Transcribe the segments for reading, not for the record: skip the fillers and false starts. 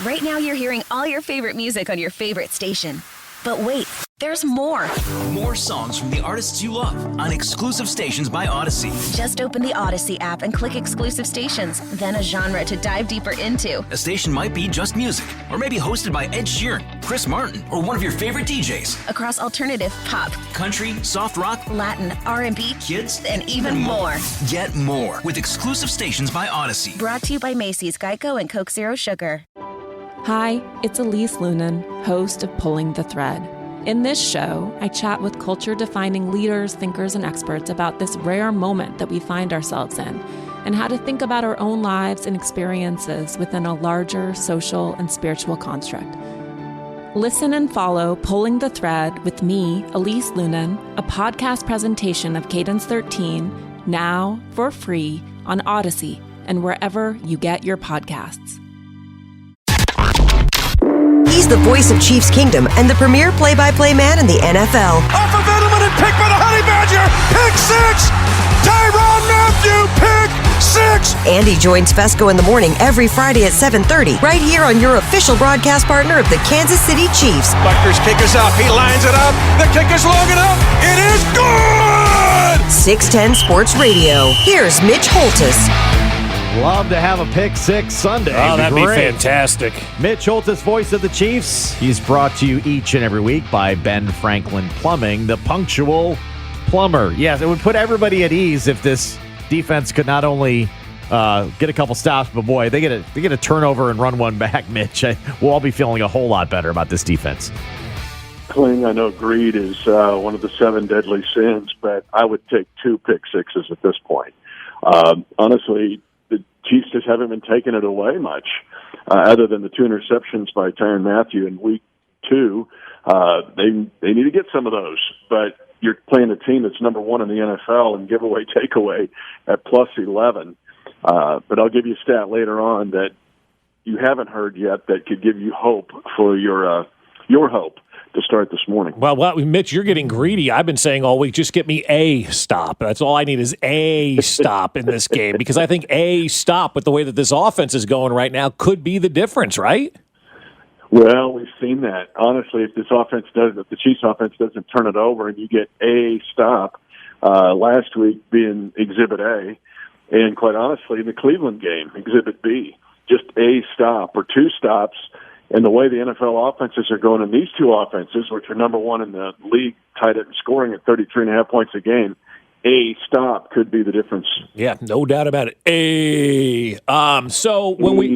Right now you're hearing all your favorite music on your favorite station. But wait, there's more. More songs from the artists you love on exclusive stations by Odyssey. Just open the Odyssey app and click exclusive stations, then a genre to dive deeper into. A station might be just music, or maybe hosted by Ed Sheeran, Chris Martin, or one of your favorite DJs. Across alternative, pop, country, soft rock, Latin, R&B, kids, and even more. Get more with exclusive stations by Odyssey. Brought to you by Macy's, Geico, and Coke Zero Sugar. Hi, it's Elise Lunan, host of Pulling the Thread. In this show, I chat with culture-defining leaders, thinkers, and experts about this rare moment that we find ourselves in and how to think about our own lives and experiences within a larger social and spiritual construct. Listen and follow Pulling the Thread with me, Elise Lunan, a podcast presentation of Cadence 13, now for free on Odyssey and wherever you get your podcasts. He's the voice of Chiefs Kingdom and the premier play-by-play man in the NFL. Off of Edelman and picked by the Honey Badger. Pick six! Tyrann Mathieu, pick six! Andy joins Fesco in the morning every Friday at 7:30, right here on your official broadcast partner of the Kansas City Chiefs. Butker's kick is up. He lines it up. The kick is long enough. It is good! 610 Sports Radio. Here's Mitch Holtis. Love to have a Pick Six Sunday. Oh, that'd be great. fantastic. Mitch Holtis, voice of the Chiefs. He's brought to you each and every week by Ben Franklin Plumbing, the punctual plumber. Yes, it would put everybody at ease if this defense could not only get a couple stops, but boy, they get a turnover and run one back, Mitch. We'll all be feeling a whole lot better about this defense. Kling, I know greed is one of the 7 deadly sins, but I would take 2 pick sixes at this point. Honestly, the Chiefs just haven't been taking it away much, other than the 2 interceptions by Tyrann Mathieu in week 2. They need to get some of those, but you're playing a team that's number 1 in the NFL in giveaway takeaway at plus 11. But I'll give you a stat later on that you haven't heard yet that could give you hope for your hope to start this morning. Well, Mitch, you're getting greedy. I've been saying all week, just get me a stop. That's all I need is a stop in this game, because I think a stop with the way that this offense is going right now could be the difference, right? Well, we've seen that. Honestly, if the Chiefs offense doesn't turn it over and you get a stop, last week being Exhibit A, and quite honestly, in the Cleveland game, Exhibit B, just a stop or 2 stops. And the way the NFL offenses are going in these 2 offenses, which are number 1 in the league, tied at scoring at 33.5 points a game, a stop could be the difference. Yeah, no doubt about it. So when when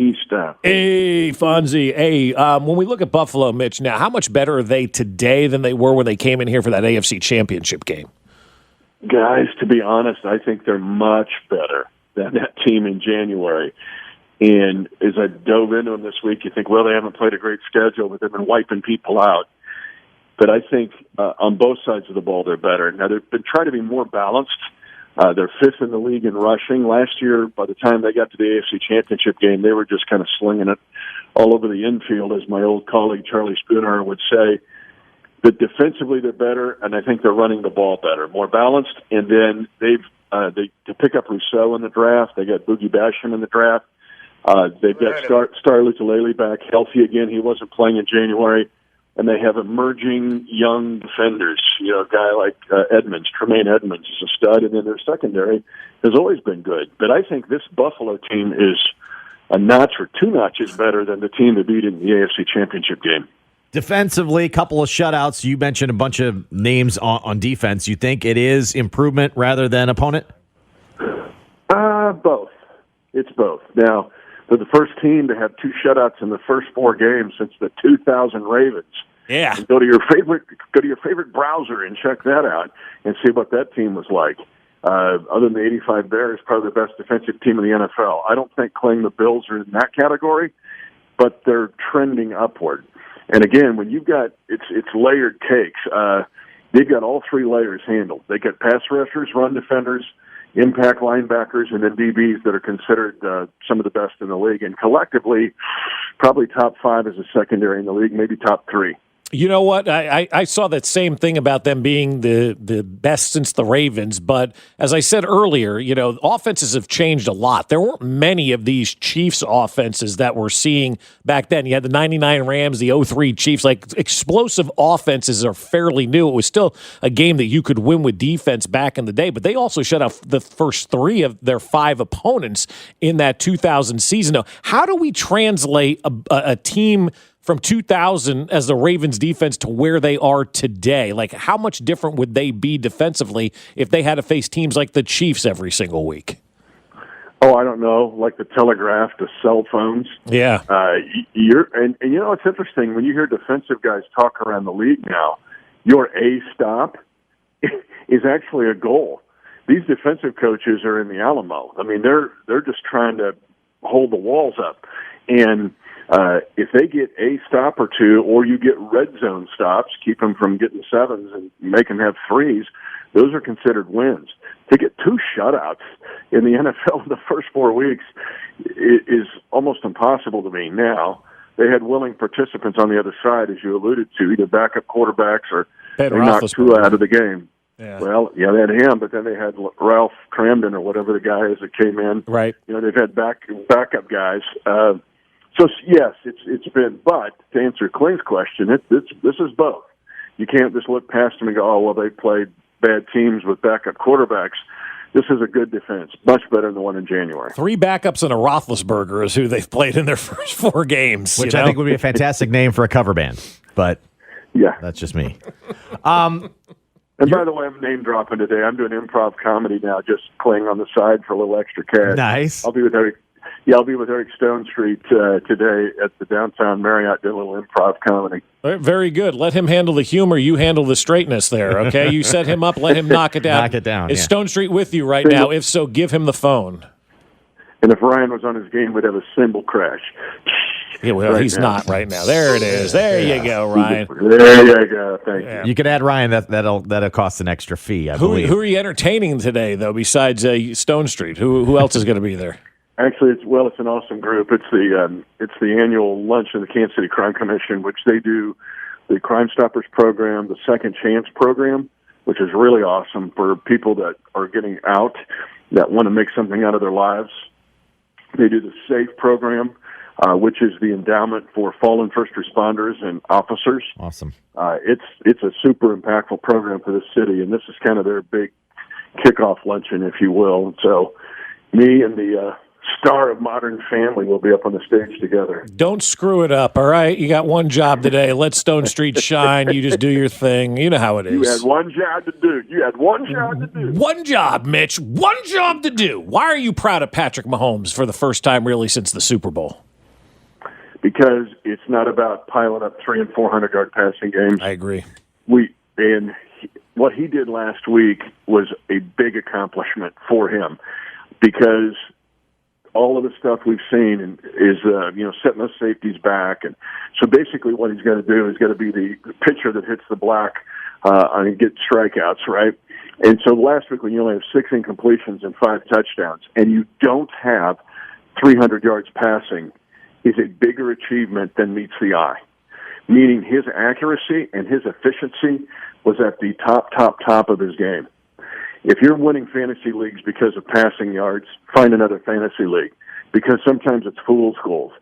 we look at Buffalo, Mitch, now how much better are they today than they were when they came in here for that AFC Championship game? Guys, to be honest, I think they're much better than that team in January. And as I dove into them this week, you think, well, they haven't played a great schedule, but they've been wiping people out. But I think on both sides of the ball, they're better. Now, they've been trying to be more balanced. They're 5th in the league in rushing. Last year, by the time they got to the AFC Championship game, they were just kind of slinging it all over the infield, as my old colleague Charlie Spooner would say. But defensively, they're better, and I think they're running the ball better, more balanced. And then they pick up Rousseau in the draft. They got Boogie Basham in the draft. They've got Star Lutulele back healthy again. He wasn't playing in January. And they have emerging young defenders. You know, a guy like Tremaine Edmonds is a stud, and then their secondary has always been good. But I think this Buffalo team is a notch or 2 notches better than the team that beat in the AFC Championship game. Defensively, a couple of shutouts. You mentioned a bunch of names on defense. You think it is improvement rather than opponent? Both. It's both. Now, they're the first team to have 2 shutouts in the first 4 games since the 2000 Ravens. Yeah. And go to your favorite browser and check that out and see what that team was like. Other than the 85 Bears, probably the best defensive team in the NFL. I don't think the Bills are in that category, but they're trending upward. And again, when you've got it's layered cakes. They've got all 3 layers handled. They got pass rushers, run defenders, impact linebackers, and then DBs that are considered some of the best in the league. And collectively, probably top 5 as a secondary in the league, maybe top 3. You know what? I saw that same thing about them being the best since the Ravens. But as I said earlier, offenses have changed a lot. There weren't many of these Chiefs offenses that we're seeing back then. You had the 99 Rams, the 03 Chiefs. Like, explosive offenses are fairly new. It was still a game that you could win with defense back in the day. But they also shut out the first 3 of their 5 opponents in that 2000 season. Now, how do we translate a team from 2000 as the Ravens defense to where they are today? Like, how much different would they be defensively if they had to face teams like the Chiefs every single week? Oh, I don't know, like the telegraph to cell phones. Yeah. And it's interesting when you hear defensive guys talk around the league now, your A stop is actually a goal. These defensive coaches are in the Alamo. I mean, they're just trying to hold the walls up. And if they get a stop or 2, or you get red zone stops, keep them from getting 7s and make them have 3s, those are considered wins. To get 2 shutouts in the NFL in the first 4 weeks is almost impossible to me. Now, they had willing participants on the other side, as you alluded to, either backup quarterbacks or they knocked Tua out of the game. Yeah. Well, yeah, they had him, but then they had Ralph Cramden or whatever the guy is that came in. Right. They've had backup guys. So yes, it's been. But to answer Clint's question, this is both. You can't just look past them and go, oh well, they played bad teams with backup quarterbacks. This is a good defense, much better than the one in January. 3 backups and a Roethlisberger is who they've played in their first 4 games, which I think would be a fantastic name for a cover band. But yeah, that's just me. And by the way, I'm name dropping today. I'm doing improv comedy now, just playing on the side for a little extra cash. Nice. I'll be with Eric Stone Street today at the downtown Marriott doing a little improv comedy. Very good. Let him handle the humor. You handle the straightness there, okay? You set him up. Let him knock it down. Knock it down. Is Stone Street with you right now? If so, give him the phone. And if Ryan was on his game, we'd have a cymbal crash. Yeah, well, right he's now. Not right now. There it is. There you go, Ryan. There you go. Thank you. You can add Ryan. That'll cost an extra fee, I believe. Who are you entertaining today, though, besides Stone Street? Who else is going to be there? Actually, it's an awesome group. It's the annual lunch of the Kansas City Crime Commission, which they do the Crime Stoppers program, the Second Chance program, which is really awesome for people that are getting out, that want to make something out of their lives. They do the SAFE program, which is the endowment for fallen first responders and officers. Awesome. It's a super impactful program for the city, and this is kind of their big kickoff luncheon, if you will. So me and the star of Modern Family will be up on the stage together. Don't screw it up, all right? You got one job today. Let Stone Street shine. You just do your thing. You know how it is. You had one job to do. One job, Mitch. One job to do. Why are you proud of Patrick Mahomes for the first time really since the Super Bowl? Because it's not about piling up 300 and 400-yard passing games. I agree. What he did last week was a big accomplishment for him, because all of the stuff we've seen is setting those safeties back, and so basically what he's got to do is got to be the pitcher that hits the black and get strikeouts, right? And so last week when you only have 6 incompletions and 5 touchdowns, and you don't have 300 yards passing, is a bigger achievement than meets the eye. Meaning his accuracy and his efficiency was at the top of his game. If you're winning fantasy leagues because of passing yards, find another fantasy league, because sometimes it's fool's gold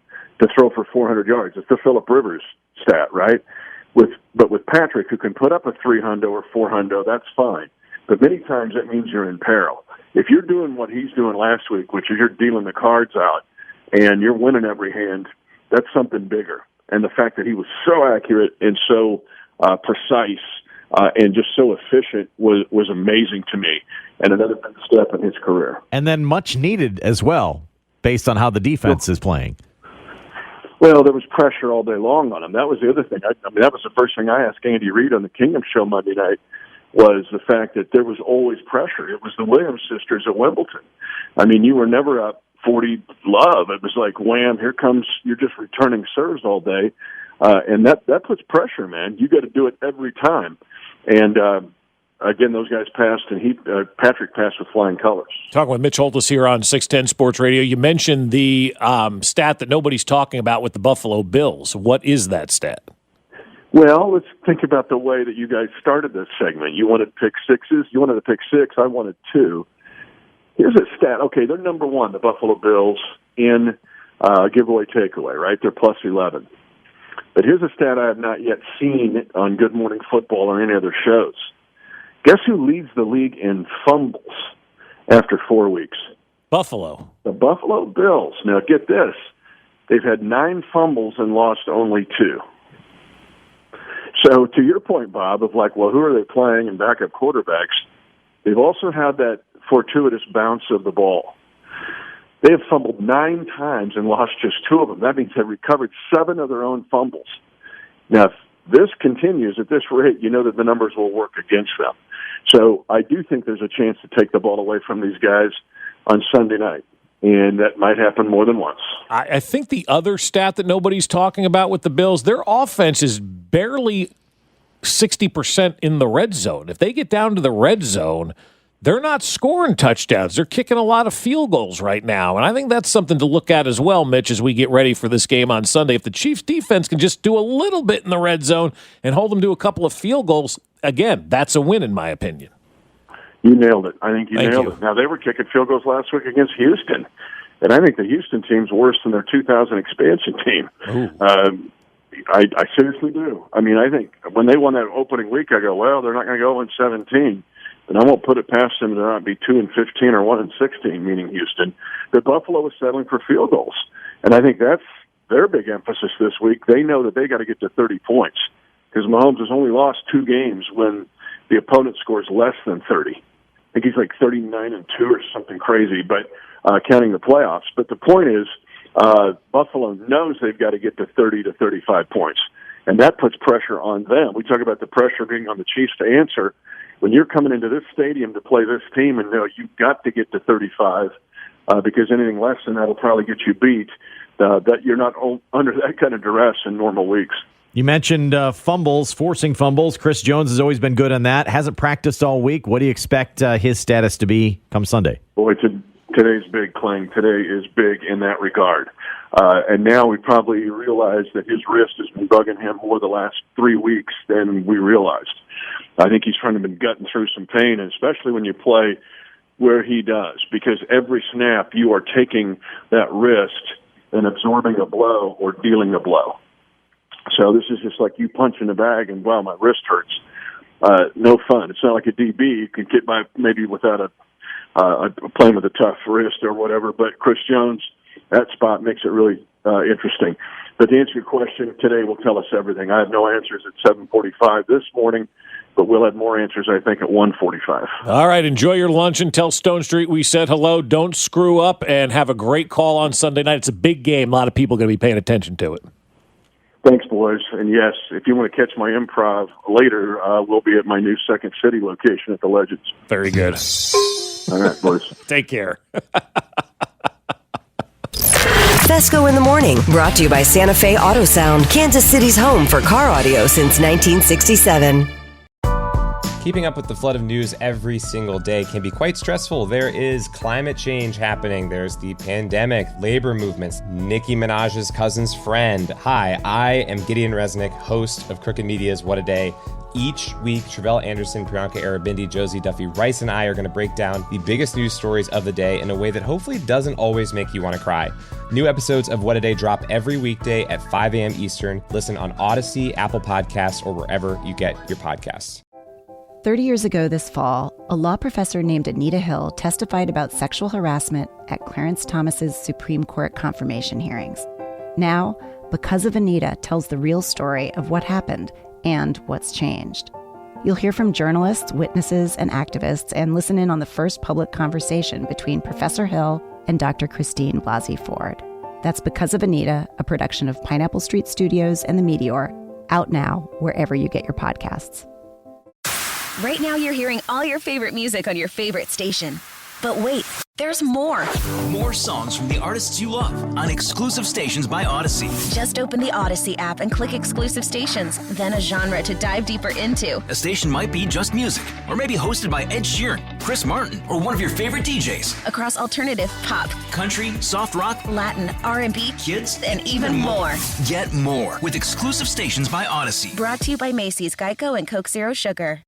to throw for 400 yards. It's the Phillip Rivers stat, right? But with Patrick, who can put up a 300 or 400, that's fine. But many times that means you're in peril. If you're doing what he's doing last week, which is you're dealing the cards out and you're winning every hand, that's something bigger. And the fact that he was so accurate and so precise and just so efficient was amazing to me, and another big step in his career. And then much needed as well, based on how the defense is playing. Well, there was pressure all day long on him. That was the other thing. That was the first thing I asked Andy Reid on the Kingdom Show Monday night, was the fact that there was always pressure. It was the Williams sisters at Wimbledon. I mean, you were never up 40 love. It was like, wham, here comes, you're just returning serves all day. And that puts pressure, man. You got to do it every time. And again, those guys passed, and Patrick passed with flying colors. Talking with Mitch Holthus here on 610 Sports Radio. You mentioned the stat that nobody's talking about with the Buffalo Bills. What is that stat? Well, let's think about the way that you guys started this segment. You wanted pick sixes. You wanted to pick six. I wanted two. Here's a stat. Okay, they're number one, the Buffalo Bills, in giveaway takeaway, right? They're plus 11. But here's a stat I have not yet seen on Good Morning Football or any other shows. Guess who leads the league in fumbles after 4 weeks? Buffalo. The Buffalo Bills. Now, get this. They've had 9 fumbles and lost only 2. So to your point, Bob, of like, well, who are they playing and backup quarterbacks, they've also had that fortuitous bounce of the ball. They have fumbled 9 times and lost just 2 of them. That means they've recovered 7 of their own fumbles. Now, if this continues at this rate, you know that the numbers will work against them. So I do think there's a chance to take the ball away from these guys on Sunday night. And that might happen more than once. I think the other stat that nobody's talking about with the Bills, their offense is barely 60% in the red zone. If they get down to the red zone, they're not scoring touchdowns. They're kicking a lot of field goals right now. And I think that's something to look at as well, Mitch, as we get ready for this game on Sunday. If the Chiefs defense can just do a little bit in the red zone and hold them to a couple of field goals, again, that's a win in my opinion. You nailed it. I think you nailed you. it. Now, they were kicking field goals last week against Houston, and I think the Houston team's worse than their 2000 expansion team. I seriously do. I mean, I think when they won that opening week, I go, well, they're not going to go 0-17, and I won't put it past them to not be 2-15 or 1-16, meaning Houston. But Buffalo was settling for field goals, and I think that's their big emphasis this week. They know that they got to get to 30 points because Mahomes has only lost 2 games when the opponent scores less than 30. I think he's like 39-2 or something crazy, but counting the playoffs. But the point is, Buffalo knows they've got to get to 30 to 35 points, and that puts pressure on them. We talk about the pressure being on the Chiefs to answer. When you're coming into this stadium to play this team and know you've got to get to 35 because anything less than that will probably get you beat, that you're not under that kind of duress in normal weeks. You mentioned fumbles, forcing fumbles. Chris Jones has always been good on that. Hasn't practiced all week. What do you expect his status to be come Sunday? Boy, today's big, Kling. Today is big in that regard. And now we probably realize that his wrist has been bugging him more the last 3 weeks than we realized. I think he's trying to been gutting through some pain, and especially when you play where he does, because every snap you are taking that wrist and absorbing a blow or dealing a blow. So this is just like you punch in the bag and, wow, my wrist hurts. No fun. It's not like a DB. You can get by maybe without playing with a tough wrist or whatever, but Chris Jones, that spot makes it really interesting. But to answer your question, today will tell us everything. I have no answers at 7:45 this morning, but we'll have more answers, I think, at 1:45. All right, enjoy your lunch and tell Stone Street we said hello. Don't screw up, and have a great call on Sunday night. It's a big game. A lot of people are going to be paying attention to it. Thanks, boys. And yes, if you want to catch my improv later, we'll be at my new Second City location at the Legends. Very good. All right, boys. Take care. Fesco in the Morning, brought to you by Santa Fe Auto Sound, Kansas City's home for car audio since 1967. Keeping up with the flood of news every single day can be quite stressful. There is climate change happening. There's the pandemic, labor movements, Nicki Minaj's cousin's friend. Hi, I am Gideon Resnick, host of Crooked Media's What a Day. Each week, Travell Anderson, Priyanka Arabindi, Josie Duffy Rice, and I are going to break down the biggest news stories of the day in a way that hopefully doesn't always make you want to cry. New episodes of What a Day drop every weekday at 5 a.m. Eastern. Listen on Odyssey, Apple Podcasts, or wherever you get your podcasts. 30 years ago this fall, a law professor named Anita Hill testified about sexual harassment at Clarence Thomas's Supreme Court confirmation hearings. Now, Because of Anita tells the real story of what happened and what's changed. You'll hear from journalists, witnesses, and activists, and listen in on the first public conversation between Professor Hill and Dr. Christine Blasey Ford. That's Because of Anita, a production of Pineapple Street Studios and The Meteor, out now wherever you get your podcasts. Right now you're hearing all your favorite music on your favorite station. But wait, There's more. More songs from the artists you love on exclusive stations by Odyssey. Just open the Odyssey app and click exclusive stations, then a genre to dive deeper into. A station might be just music, or maybe hosted by Ed Sheeran, Chris Martin, or one of your favorite DJs. Across alternative, pop, country, soft rock, Latin, R&B, kids, and even more. Get more with exclusive stations by Odyssey. Brought to you by Macy's, Geico, and Coke Zero Sugar.